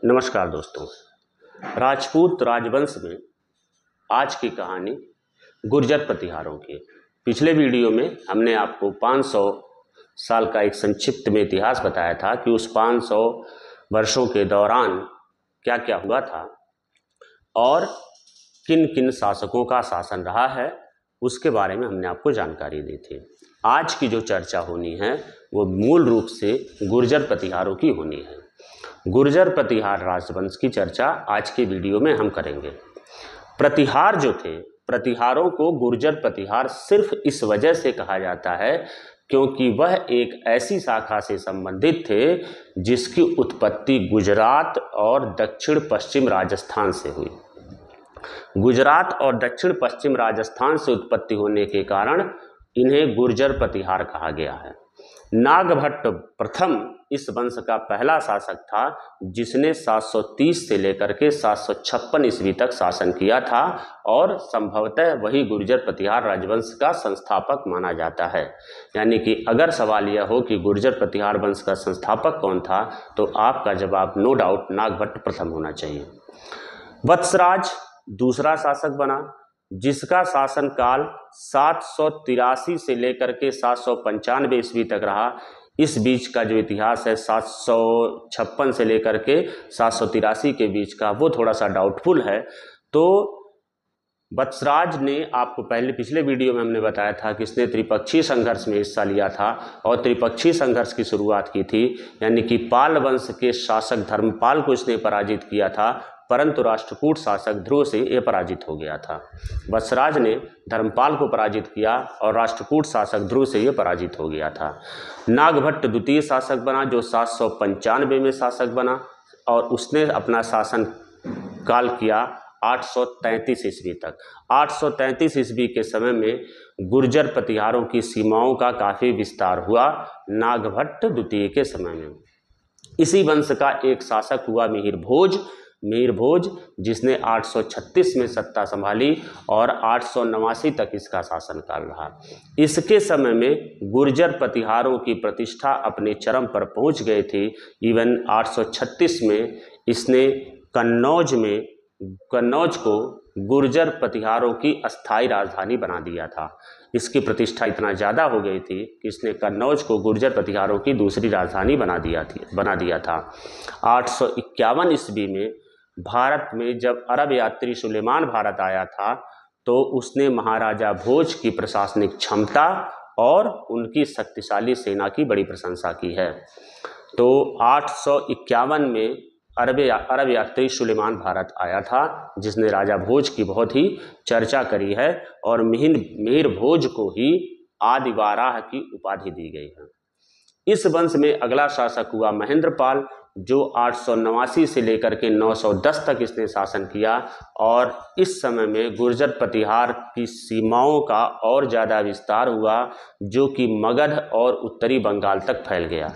नमस्कार दोस्तों। राजपूत राजवंश में आज की कहानी गुर्जर प्रतिहारों की। पिछले वीडियो में हमने आपको 500 साल का एक संक्षिप्त में इतिहास बताया था कि उस 500 वर्षों के दौरान क्या क्या हुआ था और किन किन शासकों का शासन रहा है, उसके बारे में हमने आपको जानकारी दी थी। आज की जो चर्चा होनी है वो मूल रूप से गुर्जर प्रतिहारों की होनी है। गुर्जर प्रतिहार राजवंश की चर्चा आज के वीडियो में हम करेंगे। प्रतिहार जो थे, प्रतिहारों को गुर्जर प्रतिहार सिर्फ इस वजह से कहा जाता है क्योंकि वह एक ऐसी शाखा से संबंधित थे जिसकी उत्पत्ति गुजरात और दक्षिण पश्चिम राजस्थान से हुई। गुजरात और दक्षिण पश्चिम राजस्थान से उत्पत्ति होने के कारण इन्हें गुर्जर प्रतिहार कहा गया है। नागभट्ट प्रथम इस वंश का पहला शासक था जिसने 730 से लेकर के 756 ईस्वी तक शासन किया था और संभवतः वही गुर्जर प्रतिहार राजवंश का संस्थापक माना जाता है। यानी कि अगर सवाल यह हो कि गुर्जर प्रतिहार वंश का संस्थापक कौन था तो आपका जवाब नो डाउट नागभट्ट प्रथम होना चाहिए। वत्सराज दूसरा शासक बना जिसका शासनकाल 783 से लेकर के 795 ईस्वी तक रहा। इस बीच का जो इतिहास है 756 से लेकर के 783 के बीच का, वो थोड़ा सा डाउटफुल है। तो वत्सराज ने आपको पिछले वीडियो में हमने बताया था कि इसने त्रिपक्षीय संघर्ष में हिस्सा लिया था और त्रिपक्षीय संघर्ष की शुरुआत की थी, यानी कि पाल वंश के शासक धर्मपाल को इसने पराजित किया था, परंतु राष्ट्रकूट शासक ध्रुव से यह पराजित हो गया था। वत्सराज ने धर्मपाल को पराजित किया और राष्ट्रकूट शासक ध्रुव से यह पराजित हो गया था। नागभट्ट द्वितीय शासक बना जो 795 में शासक बना और उसने अपना शासन काल किया 833 ईस्वी तक। 833 ईस्वी के समय में गुर्जर प्रतिहारों की सीमाओं का काफ़ी विस्तार हुआ नागभट्ट द्वितीय के समय में। इसी वंश का एक शासक हुआ मिहिर भोज जिसने 836 में सत्ता संभाली और 889 तक इसका शासनकाल रहा। इसके समय में गुर्जर प्रतिहारों की प्रतिष्ठा अपने चरम पर पहुंच गई थी। इवन 836 में इसने कन्नौज को गुर्जर प्रतिहारों की अस्थायी राजधानी बना दिया था। इसकी प्रतिष्ठा इतना ज़्यादा हो गई थी कि इसने कन्नौज को गुर्जर प्रतिहारों की दूसरी राजधानी बना दिया था। 851 ईस्वी में भारत में जब अरब यात्री सुलेमान भारत आया था तो उसने महाराजा भोज की प्रशासनिक क्षमता और उनकी शक्तिशाली सेना की बड़ी प्रशंसा की है। तो 851 में अरब यात्री सुलेमान भारत आया था जिसने राजा भोज की बहुत ही चर्चा करी है और मिहिर भोज को ही आदिवाराह की उपाधि दी गई है। इस वंश में अगला शासक हुआ महेंद्रपाल जो 889 से लेकर के 910 तक इसने शासन किया और इस समय में गुर्जर प्रतिहार की सीमाओं का और ज़्यादा विस्तार हुआ जो कि मगध और उत्तरी बंगाल तक फैल गया।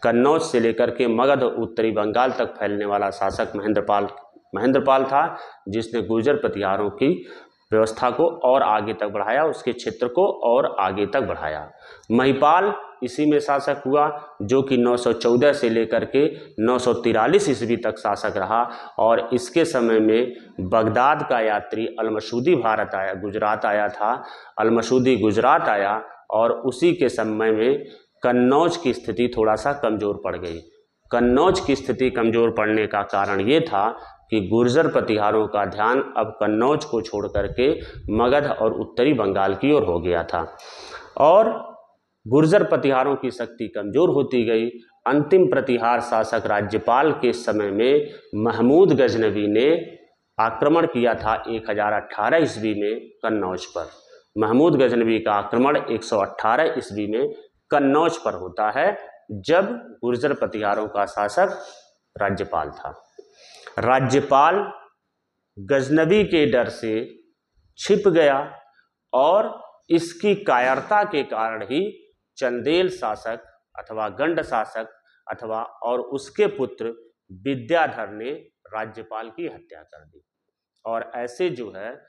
कन्नौज से लेकर के मगध उत्तरी बंगाल तक फैलने वाला शासक महेंद्रपाल था जिसने गुर्जर प्रतिहारों की व्यवस्था को और आगे तक बढ़ाया, उसके क्षेत्र को और आगे तक बढ़ाया। महिपाल इसी में शासक हुआ जो कि 914 से लेकर के 943 ईस्वी तक शासक रहा और इसके समय में बगदाद का यात्री अलमसूदी गुजरात आया था। अलमसूदी गुजरात आया और उसी के समय में कन्नौज की स्थिति थोड़ा सा कमज़ोर पड़ गई। कन्नौज की स्थिति कमज़ोर पड़ने का कारण ये था कि गुर्जर प्रतिहारों का ध्यान अब कन्नौज को छोड़ करके मगध और उत्तरी बंगाल की ओर हो गया था और गुर्जर प्रतिहारों की शक्ति कमज़ोर होती गई। अंतिम प्रतिहार शासक राज्यपाल के समय में महमूद गजनवी ने आक्रमण किया था 1018 ईस्वी में कन्नौज पर। महमूद गजनवी का आक्रमण 118 ईस्वी में कन्नौज पर होता है जब गुर्जर प्रतिहारों का शासक राज्यपाल था। राज्यपाल गजनवी के डर से छिप गया और इसकी कायरता के कारण ही चंदेल शासक अथवा गंड शासक अथवा और उसके पुत्र विद्याधर ने राज्यपाल की हत्या कर दी और ऐसे जो है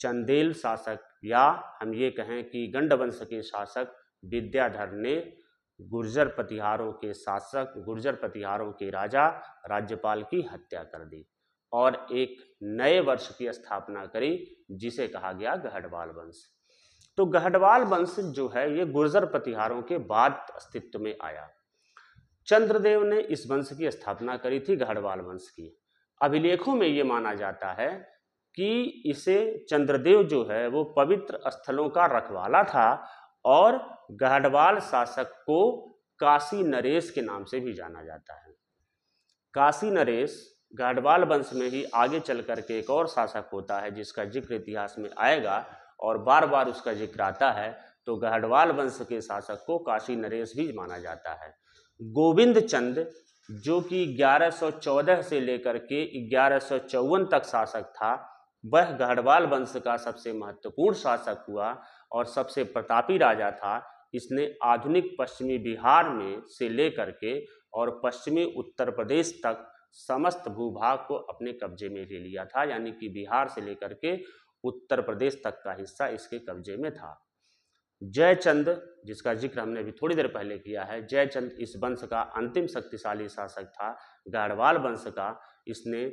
चंदेल शासक या हम ये कहें कि गंड वंश के शासक विद्याधर ने गुर्जर प्रतिहारों के शासक, गुर्जर प्रतिहारों के राजा राज्यपाल की हत्या कर दी और एक नए वर्ष की स्थापना करी जिसे कहा गया गहडवाल वंश। तो गहडवाल वंश जो है ये गुर्जर प्रतिहारों के बाद अस्तित्व में आया। चंद्रदेव ने इस वंश की स्थापना करी थी, गहडवाल वंश की। अभिलेखों में ये माना जाता है कि इसे चंद्रदेव जो है वो पवित्र स्थलों का रखवाला था और गहडवाल शासक को काशी नरेश के नाम से भी जाना जाता है। काशी नरेश गहडवाल वंश में ही आगे चल करके एक और शासक होता है जिसका जिक्र इतिहास में आएगा और बार बार उसका जिक्र आता है। तो गहडवाल वंश के शासक को काशी नरेश भी माना जाता है। गोविंद चंद जो कि 1114 से लेकर के 1154 तक शासक था, वह गहडवाल वंश का सबसे महत्वपूर्ण शासक हुआ और सबसे प्रतापी राजा था। इसने आधुनिक पश्चिमी बिहार में से लेकर के और पश्चिमी उत्तर प्रदेश तक समस्त भूभाग को अपने कब्जे में ले लिया था, यानी कि बिहार से लेकर के उत्तर प्रदेश तक का हिस्सा इसके कब्जे में था। जयचंद जिसका जिक्र हमने अभी थोड़ी देर पहले किया है, जयचंद इस वंश का अंतिम शक्तिशाली शासक था गहडवाल वंश का। इसने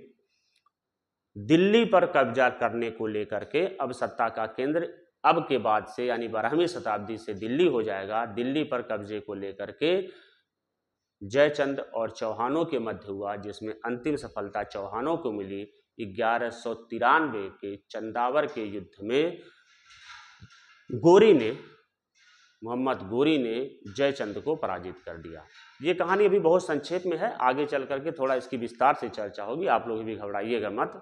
दिल्ली पर कब्जा करने को लेकर के अब सत्ता का केंद्र अब के बाद से यानी 12वीं शताब्दी से दिल्ली हो जाएगा। दिल्ली पर कब्जे को लेकर के जयचंद और चौहानों के मध्य हुआ, जिसमें अंतिम सफलता चौहानों को मिली। 1193 के चंदावर के युद्ध में मोहम्मद गोरी ने जयचंद को पराजित कर दिया। ये कहानी अभी बहुत संक्षेप में है, आगे चल करके थोड़ा इसकी विस्तार से चर्चा होगी, आप लोग भी घबराइएगा मत।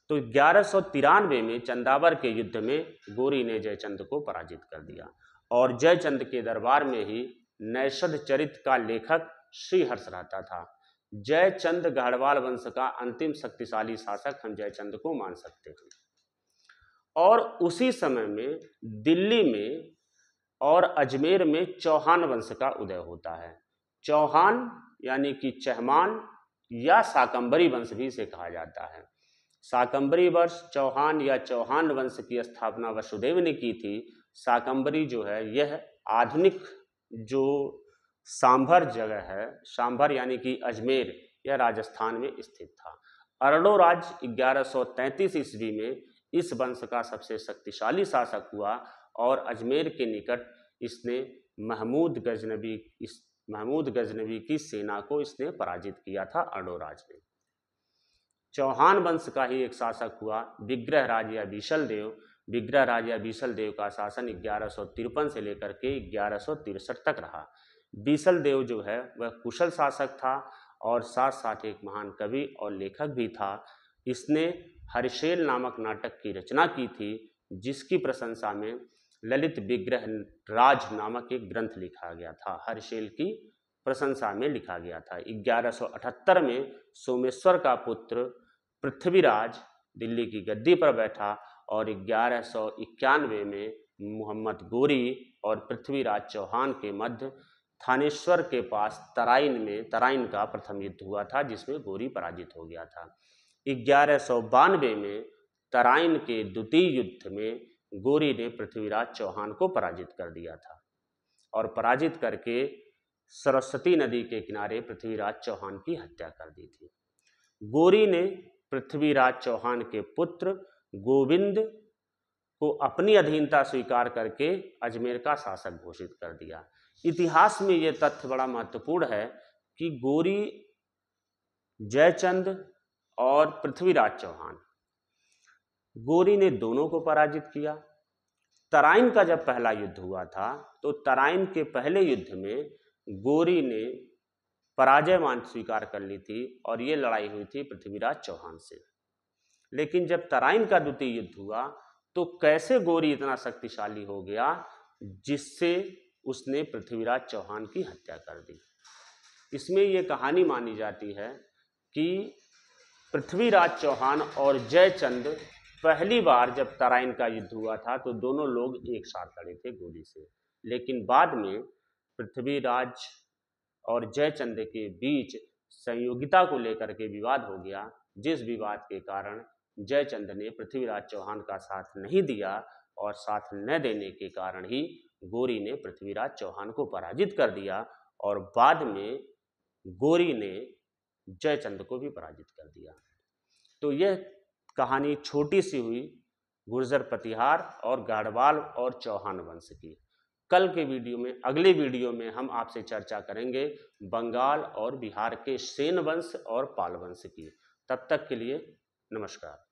तो 1193 में चंदावर के युद्ध में गोरी ने जयचंद को पराजित कर दिया और जयचंद के दरबार में ही नैषध चरित का लेखक श्रीहर्ष रहता था। जयचंद गहडवाल वंश का अंतिम शक्तिशाली शासक हम जयचंद को मान सकते हैं। और उसी समय में दिल्ली में और अजमेर में चौहान वंश का उदय होता है। चौहान यानी कि चहमान या शाकंभरी वंश भी इसे कहा जाता है। शाकंभरी वंश चौहान या चौहान वंश की स्थापना वसुदेव ने की थी। शाकंभरी जो है यह आधुनिक जो सांभर जगह है, सांभर यानी कि अजमेर, यह राजस्थान में स्थित था। अरडोराज 1133 ईस्वी में इस वंश का सबसे शक्तिशाली शासक हुआ और अजमेर के निकट इसने महमूद गजनवी की सेना को इसने पराजित किया था अरडोराज ने। चौहान वंश का ही एक शासक हुआ विग्रहराज या बीसलदेव। विग्रहराज या बीसलदेव का शासन 1153 से लेकर के 1163 तक रहा। बीसलदेव जो है वह कुशल शासक था और साथ साथ एक महान कवि और लेखक भी था। इसने हरिशेल नामक नाटक की रचना की थी, जिसकी प्रशंसा में ललित विग्रह राज नामक एक ग्रंथ लिखा गया था। हरिशेल की प्रशंसा में लिखा गया था। 1178 में सोमेश्वर का पुत्र पृथ्वीराज दिल्ली की गद्दी पर बैठा और 1191 में मोहम्मद गोरी और पृथ्वीराज चौहान के मध्य थानेश्वर के पास तराइन का प्रथम युद्ध हुआ था, जिसमें गोरी पराजित हो गया था। 1192 में तराइन के द्वितीय युद्ध में गोरी ने पृथ्वीराज चौहान को पराजित कर दिया था और पराजित करके सरस्वती नदी के किनारे पृथ्वीराज चौहान की हत्या कर दी थी। गोरी ने पृथ्वीराज चौहान के पुत्र गोविंद को अपनी अधीनता स्वीकार करके अजमेर का शासक घोषित कर दिया। इतिहास में यह तथ्य बड़ा महत्वपूर्ण है कि गोरी, जयचंद और पृथ्वीराज चौहान, गोरी ने दोनों को पराजित किया। तराइन का जब पहला युद्ध हुआ था तो तराइन के पहले युद्ध में गोरी ने पराजय मान स्वीकार कर ली थी और ये लड़ाई हुई थी पृथ्वीराज चौहान से। लेकिन जब तराइन का द्वितीय युद्ध हुआ तो कैसे गोरी इतना शक्तिशाली हो गया जिससे उसने पृथ्वीराज चौहान की हत्या कर दी। इसमें यह कहानी मानी जाती है कि पृथ्वीराज चौहान और जयचंद पहली बार जब तराइन का युद्ध हुआ था तो दोनों लोग एक साथ लड़े थे गोली से, लेकिन बाद में पृथ्वीराज और जयचंद के बीच संयोगिता को लेकर के विवाद हो गया, जिस विवाद के कारण जयचंद ने पृथ्वीराज चौहान का साथ नहीं दिया और साथ न देने के कारण ही गोरी ने पृथ्वीराज चौहान को पराजित कर दिया और बाद में गोरी ने जयचंद को भी पराजित कर दिया। तो यह कहानी छोटी सी हुई गुर्जर प्रतिहार और गाढ़वाल और चौहान वंश की। कल के वीडियो में, अगले वीडियो में हम आपसे चर्चा करेंगे बंगाल और बिहार के सेन वंश और पाल वंश की। तब तक के लिए नमस्कार।